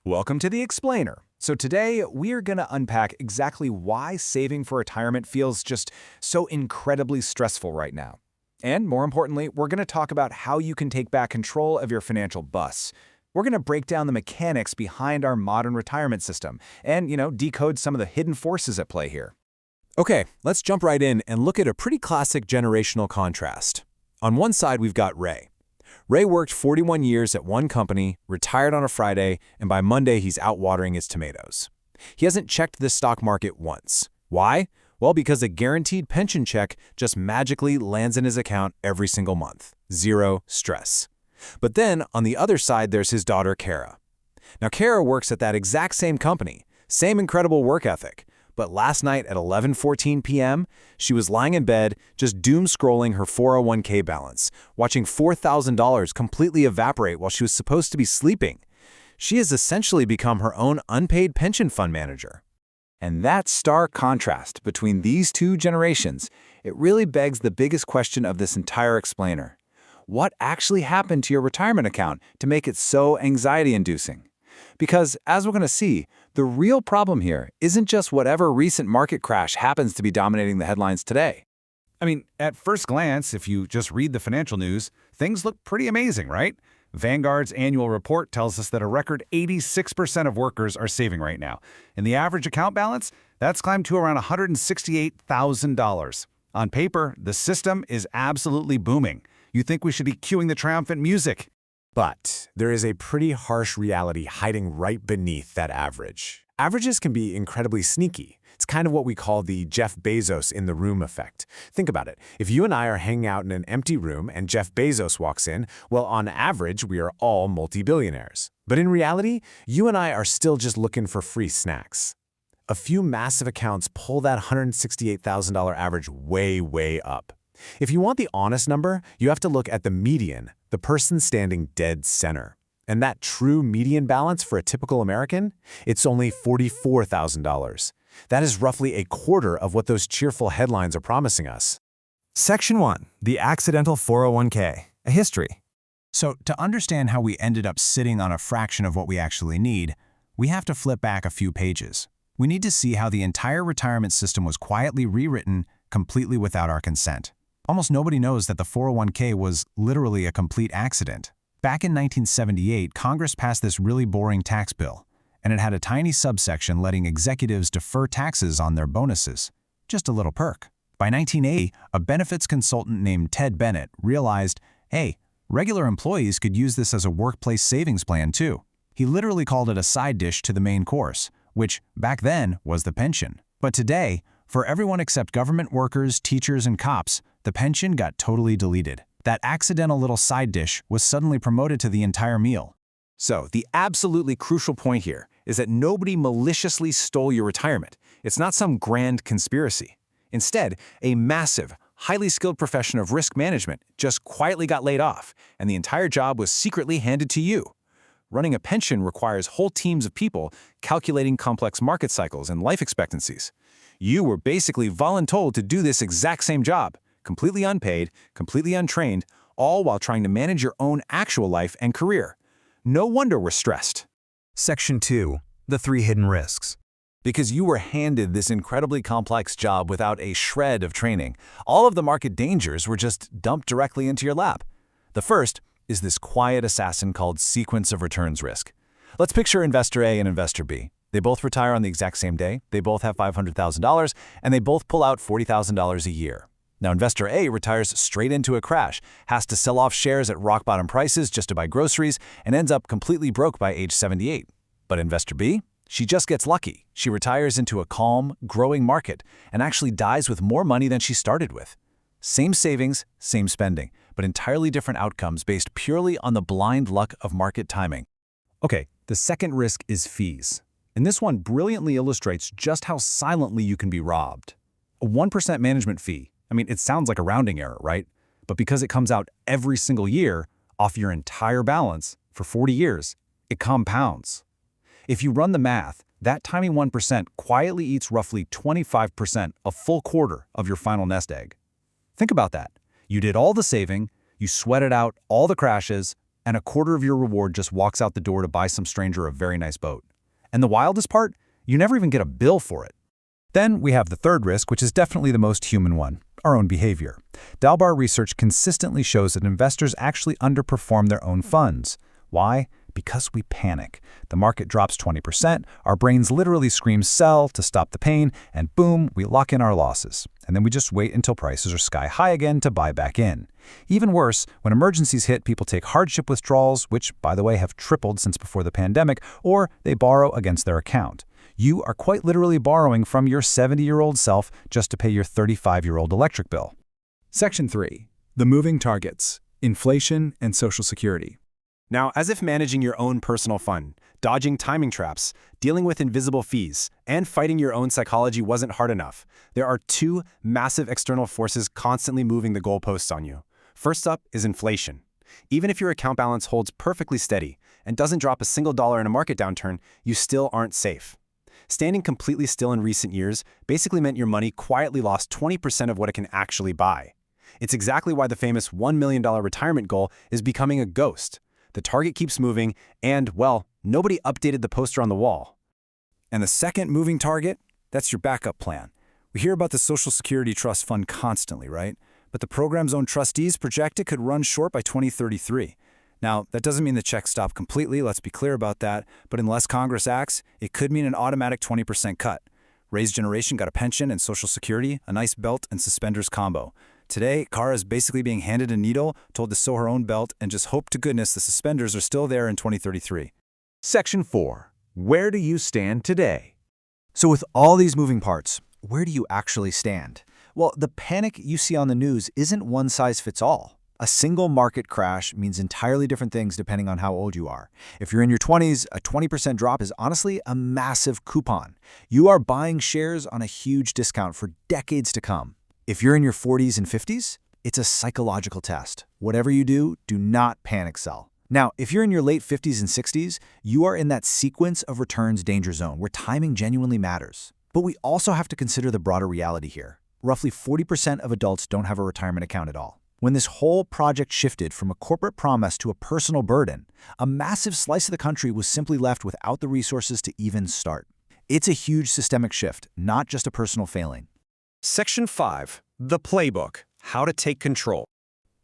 Welcome to the Explainer. So today we are going to unpack exactly why saving for retirement feels just so incredibly stressful right now. And more importantly, we're going to talk about how you can take back control of your financial bus. We're going to break down the mechanics behind our modern retirement system and, decode some of the hidden forces at play here. Okay, let's jump right in and look at a pretty classic generational contrast. On one side, we've got Ray. Ray worked 41 years at one company, retired on a Friday, and by Monday he's out watering his tomatoes. He hasn't checked the stock market once. Why? Well, because a guaranteed pension check just magically lands in his account every single month. Zero stress. But then, on the other side, there's his daughter, Kara. Now, Kara works at that exact same company, same incredible work ethic. But last night at 11:14 p.m., she was lying in bed, just doom-scrolling her 401k balance, watching $4,000 completely evaporate while she was supposed to be sleeping. She has essentially become her own unpaid pension fund manager. And that stark contrast between these two generations, it really begs the biggest question of this entire explainer. What actually happened to your retirement account to make it so anxiety-inducing? Because, as we're going to see, the real problem here isn't just whatever recent market crash happens to be dominating the headlines today. I mean, at first glance, if you just read the financial news, things look pretty amazing, right? Vanguard's annual report tells us that a record 86% of workers are saving right now. And the average account balance, that's climbed to around $168,000. On paper, the system is absolutely booming. You think we should be cueing the triumphant music? But there is a pretty harsh reality hiding right beneath that average. Averages can be incredibly sneaky. It's kind of what we call the Jeff Bezos in the room effect. Think about it. If you and I are hanging out in an empty room and Jeff Bezos walks in, well, on average, we are all multi-billionaires. But in reality, you and I are still just looking for free snacks. A few massive accounts pull that $168,000 average way, way up. If you want the honest number, you have to look at the median, the person standing dead center. And that true median balance for a typical American? It's only $44,000. That is roughly a quarter of what those cheerful headlines are promising us. Section 1. The Accidental 401k. A History. So, to understand how we ended up sitting on a fraction of what we actually need, we have to flip back a few pages. We need to see how the entire retirement system was quietly rewritten completely without our consent. Almost nobody knows that the 401k was literally a complete accident. Back in 1978, Congress passed this really boring tax bill, and it had a tiny subsection letting executives defer taxes on their bonuses. Just a little perk. By 1980, a benefits consultant named Ted Bennett realized, hey, regular employees could use this as a workplace savings plan too. He literally called it a side dish to the main course, which back then was the pension. But today, for everyone except government workers, teachers, and cops, the pension got totally deleted. That accidental little side dish was suddenly promoted to the entire meal. So, the absolutely crucial point here is that nobody maliciously stole your retirement. It's not some grand conspiracy. Instead, a massive, highly skilled profession of risk management just quietly got laid off, and the entire job was secretly handed to you. Running a pension requires whole teams of people calculating complex market cycles and life expectancies. You were basically voluntold to do this exact same job, completely unpaid, completely untrained, all while trying to manage your own actual life and career. No wonder we're stressed. Section 2. The 3 Hidden Risks. Because you were handed this incredibly complex job without a shred of training, all of the market dangers were just dumped directly into your lap. The first is this quiet assassin called sequence of returns risk. Let's picture investor A and investor B. They both retire on the exact same day, they both have $500,000, and they both pull out $40,000 a year. Now, investor A retires straight into a crash, has to sell off shares at rock-bottom prices just to buy groceries, and ends up completely broke by age 78. But investor B? She just gets lucky. She retires into a calm, growing market, and actually dies with more money than she started with. Same savings, same spending, but entirely different outcomes based purely on the blind luck of market timing. Okay, the second risk is fees. And this one brilliantly illustrates just how silently you can be robbed. A 1% management fee. I mean, it sounds like a rounding error, right? But because it comes out every single year off your entire balance for 40 years, it compounds. If you run the math, that tiny 1% quietly eats roughly 25%, a full quarter of your final nest egg. Think about that. You did all the saving, you sweated out all the crashes, and a quarter of your reward just walks out the door to buy some stranger a very nice boat. And the wildest part? You never even get a bill for it. Then we have the third risk, which is definitely the most human one, our own behavior. Dalbar research consistently shows that investors actually underperform their own funds. Why? Because we panic. The market drops 20%, our brains literally scream sell to stop the pain, and boom, we lock in our losses. And then we just wait until prices are sky high again to buy back in. Even worse, when emergencies hit, people take hardship withdrawals, which, by the way, have tripled since before the pandemic, or they borrow against their account. You are quite literally borrowing from your 70-year-old self just to pay your 35-year-old electric bill. Section 3. The moving targets, inflation and Social Security. Now, as if managing your own personal fund, dodging timing traps, dealing with invisible fees, and fighting your own psychology wasn't hard enough, there are two massive external forces constantly moving the goalposts on you. First up is inflation. Even if your account balance holds perfectly steady and doesn't drop a single dollar in a market downturn, you still aren't safe. Standing completely still in recent years basically meant your money quietly lost 20% of what it can actually buy. It's exactly why the famous $1 million retirement goal is becoming a ghost. The target keeps moving, and, well, nobody updated the poster on the wall. And the second moving target? That's your backup plan. We hear about the Social Security Trust Fund constantly, right? But the program's own trustees project it could run short by 2033. Now, that doesn't mean the checks stop completely, let's be clear about that, but unless Congress acts, it could mean an automatic 20% cut. Ray's generation got a pension and Social Security, a nice belt and suspenders combo. Today, Kara is basically being handed a needle, told to sew her own belt, and just hope to goodness the suspenders are still there in 2033. Section 4. Where do you stand today? So with all these moving parts, where do you actually stand? Well, the panic you see on the news isn't one size fits all. A single market crash means entirely different things depending on how old you are. If you're in your 20s, a 20% drop is honestly a massive coupon. You are buying shares on a huge discount for decades to come. If you're in your 40s and 50s, it's a psychological test. Whatever you do, do not panic sell. Now, if you're in your late 50s and 60s, you are in that sequence of returns danger zone where timing genuinely matters. But we also have to consider the broader reality here. Roughly 40% of adults don't have a retirement account at all. When this whole project shifted from a corporate promise to a personal burden, a massive slice of the country was simply left without the resources to even start. It's a huge systemic shift, not just a personal failing. Section 5. The Playbook. How to take control.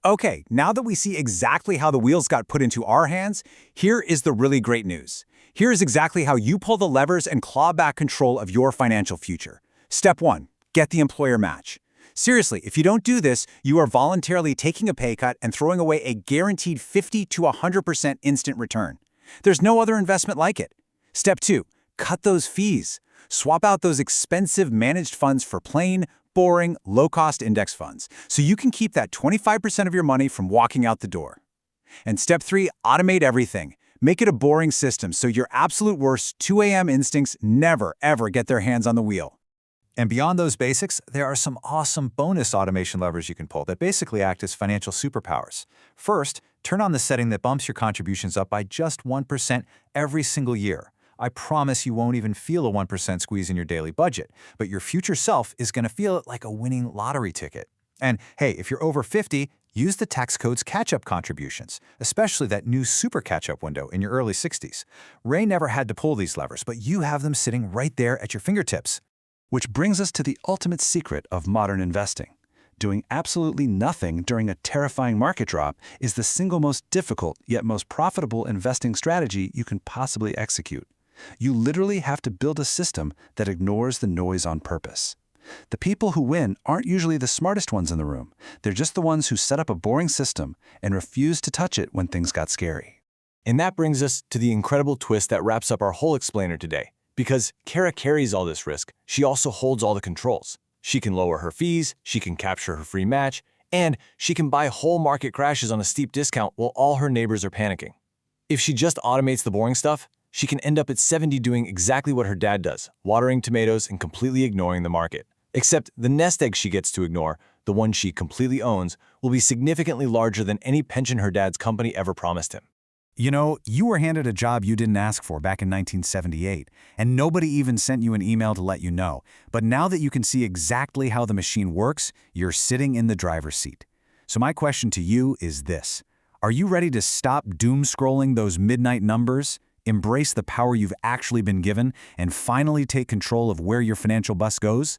Okay, now that we see exactly how the wheels got put into our hands, here is the really great news. Here is exactly how you pull the levers and claw back control of your financial future. Step 1. Get the employer match. Seriously, if you don't do this, you are voluntarily taking a pay cut and throwing away a guaranteed 50 to 100% instant return. There's no other investment like it. Step 2. Cut those fees. Swap out those expensive managed funds for plain, boring, low-cost index funds, so you can keep that 25% of your money from walking out the door. And step 3, automate everything. Make it a boring system so your absolute worst 2 a.m. instincts never, ever get their hands on the wheel. And beyond those basics, there are some awesome bonus automation levers you can pull that basically act as financial superpowers. First, turn on the setting that bumps your contributions up by just 1% every single year. I promise you won't even feel a 1% squeeze in your daily budget, but your future self is going to feel it like a winning lottery ticket. And hey, if you're over 50, use the tax code's catch-up contributions, especially that new super catch-up window in your early 60s. Ray never had to pull these levers, but you have them sitting right there at your fingertips. Which brings us to the ultimate secret of modern investing. Doing absolutely nothing during a terrifying market drop is the single most difficult yet most profitable investing strategy you can possibly execute. You literally have to build a system that ignores the noise on purpose. The people who win aren't usually the smartest ones in the room. They're just the ones who set up a boring system and refuse to touch it when things got scary. And that brings us to the incredible twist that wraps up our whole explainer today. Because Kara carries all this risk, she also holds all the controls. She can lower her fees, she can capture her free match, and she can buy whole market crashes on a steep discount while all her neighbors are panicking. If she just automates the boring stuff, she can end up at 70 doing exactly what her dad does, watering tomatoes and completely ignoring the market. Except the nest egg she gets to ignore, the one she completely owns, will be significantly larger than any pension her dad's company ever promised him. You know, you were handed a job you didn't ask for back in 1978, and nobody even sent you an email to let you know. But now that you can see exactly how the machine works, you're sitting in the driver's seat. So my question to you is this. Are you ready to stop doom-scrolling those midnight numbers, embrace the power you've actually been given, and finally take control of where your financial bus goes?